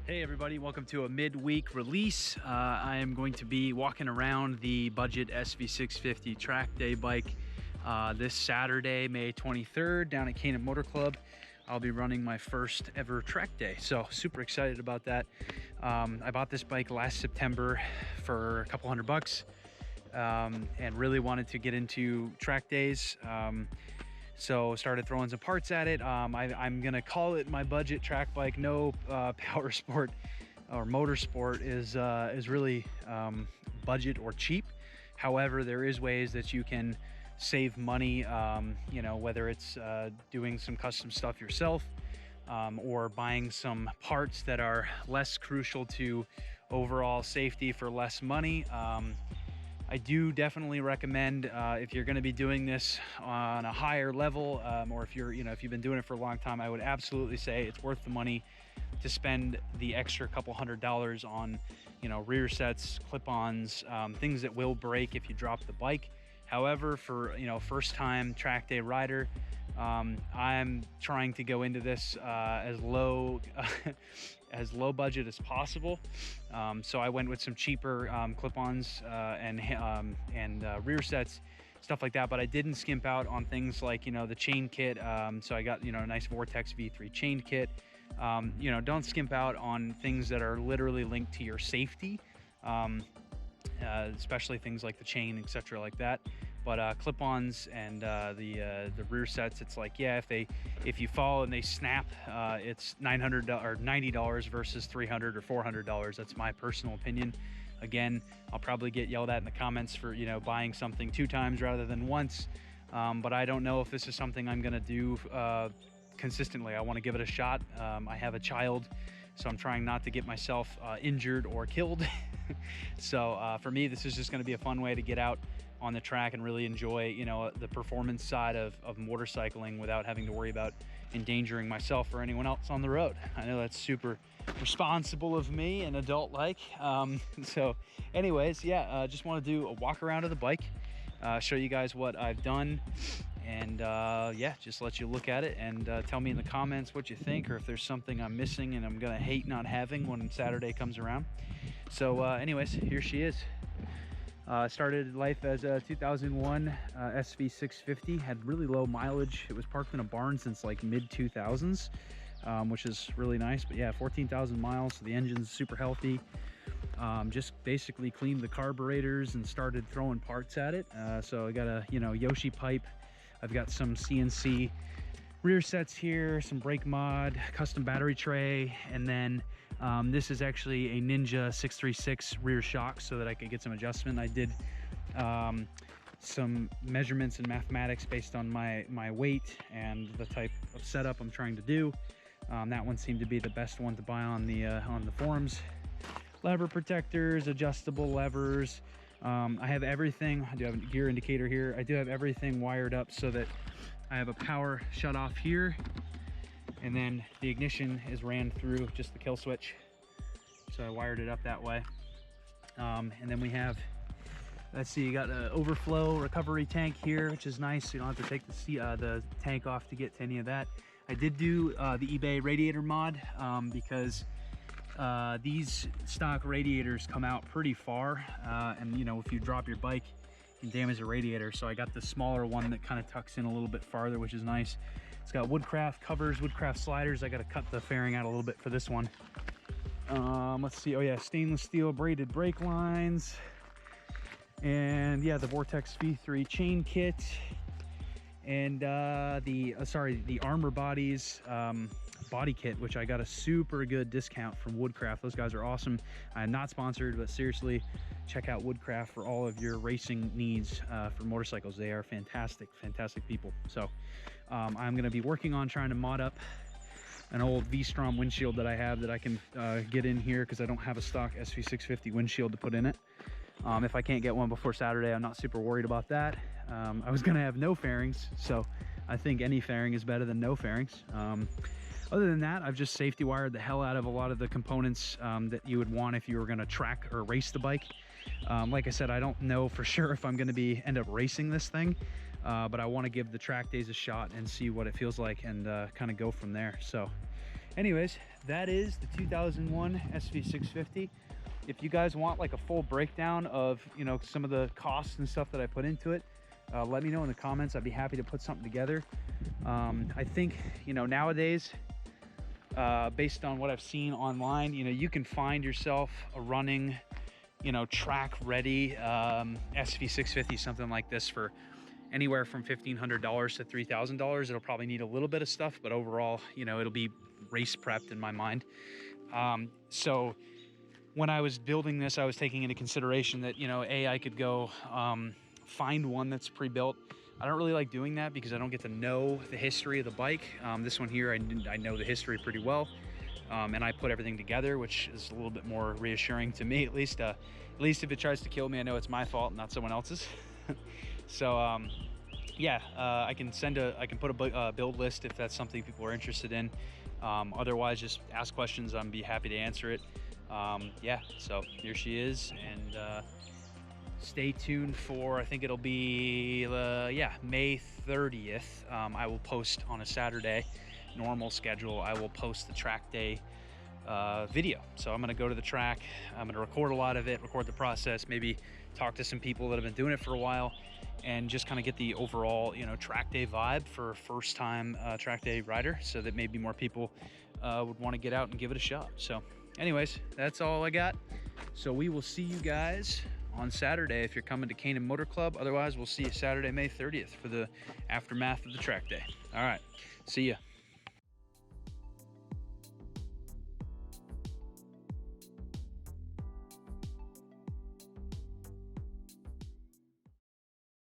Hey everybody, welcome to a midweek release. I am going to be walking around the budget Sv650 track day bike this Saturday, May 23rd, down at Canaan Motor Club. I'll be running my first ever track day, so super excited about that. I bought this bike last September for a couple $100 and really wanted to get into track days. So started throwing some parts at it. I'm gonna call it my budget track bike. No power sport or motorsport is really budget or cheap. However, there is ways that you can save money, you know, whether it's doing some custom stuff yourself or buying some parts that are less crucial to overall safety for less money. I do definitely recommend if you're going to be doing this on a higher level, or if you've been doing it for a long time, I would absolutely say it's worth the money to spend the extra couple $100 on, rear sets, clip-ons, things that will break if you drop the bike. However, for first time track day rider, I'm trying to go into this as low as low budget as possible. So I went with some cheaper clip-ons and rear sets, stuff like that. But I didn't skimp out on things like the chain kit. So I got a nice Vortex V3 chain kit. Don't skimp out on things that are literally linked to your safety. Especially things like the chain, etc., like that. But clip-ons and the rear sets, it's like, yeah, if you fall and they snap, it's $900 or $90 versus $300 or $400. That's my personal opinion. Again, I'll probably get yelled at in the comments for buying something 2 times rather than once. But I don't know if this is something I'm gonna do consistently. I want to give it a shot. I have a child, so I'm trying not to get myself injured or killed. So for me, this is just going to be a fun way to get out on the track and really enjoy the performance side of motorcycling without having to worry about endangering myself or anyone else on the road. I know that's super responsible of me and adult like. So anyways, yeah, just want to do a walk around of the bike, show you guys what I've done, and yeah, just let you look at it and tell me in the comments what you think, or if there's something I'm missing and I'm gonna hate not having when Saturday comes around. So anyways, here she is. Started life as a 2001 Sv650, had really low mileage. It was parked in a barn since like mid 2000s, which is really nice. But yeah, 14,000 miles, so the engine's super healthy. Just basically cleaned the carburetors and started throwing parts at it. So I got a Yoshi pipe. I've got some CNC rear sets here, some brake mod, custom battery tray, and then this is actually a Ninja 636 rear shock so that I could get some adjustment. I did some measurements and mathematics based on my weight and the type of setup I'm trying to do. That one seemed to be the best one to buy on the forums. Lever protectors, adjustable levers. I have everything. I do have a gear indicator here. I do have everything wired up so that I have a power shut off here, and then the ignition is ran through just the kill switch. So I wired it up that way. And then we have, let's see, you got an overflow recovery tank here, which is nice. You don't have to take the tank off to get to any of that. I did do the eBay radiator mod because these stock radiators come out pretty far, and if you drop your bike, you can damage the radiator. So I got the smaller one that kind of tucks in a little bit farther, which is nice. It's got woodcraft covers, woodcraft sliders. I got to cut the fairing out a little bit for this one. Let's see. Oh yeah, stainless steel braided brake lines, and yeah, the Vortex V3 chain kit, and the Armor Bodies body kit, which I got a super good discount from Woodcraft. Those guys are awesome. I'm not sponsored, but seriously, check out Woodcraft for all of your racing needs for motorcycles. They are fantastic people. So I'm going to be working on trying to mod up an old V-Strom windshield that I have that I can get in here, because I don't have a stock Sv650 windshield to put in it. If I can't get one before Saturday, I'm not super worried about that. I was going to have no fairings, so I think any fairing is better than no fairings. Other than that, I've just safety wired the hell out of a lot of the components that you would want if you were going to track or race the bike. Like I said, I don't know for sure if I'm going to end up racing this thing, but I want to give the track days a shot and see what it feels like, and kind of go from there. So anyways, that is the 2001 SV650. If you guys want like a full breakdown of, you know, some of the costs and stuff that I put into it, let me know in the comments. I'd be happy to put something together. I think, you know, nowadays, based on what I've seen online, you know, you can find yourself a running, you know, track ready SV650, something like this, for anywhere from $1,500 to $3,000. It'll probably need a little bit of stuff, but overall, you know, it'll be race prepped in my mind. So when I was building this, I was taking into consideration that, you know, I could go find one that's pre-built. I don't really like doing that because I don't get to know the history of the bike. This one here, I know the history pretty well, and I put everything together, which is a little bit more reassuring to me, at least. At least if it tries to kill me, I know it's my fault, not someone else's. So yeah, I can put a build list if that's something people are interested in. Otherwise, just ask questions. I'd be happy to answer it. Yeah, so here she is, and stay tuned for, I think it'll be yeah, May 30th. I will post on a Saturday, normal schedule. I will post the track day video. So I'm gonna go to the track, I'm gonna record a lot of it, record the process, maybe talk to some people that have been doing it for a while, and just kind of get the overall, you know, track day vibe for a first time track day rider, so that maybe more people would want to get out and give it a shot. So anyways, that's all I got. So we will see you guys on Saturday if you're coming to Canaan Motor Club. Otherwise, we'll see you Saturday, May 30th for the aftermath of the track day. All right, see ya.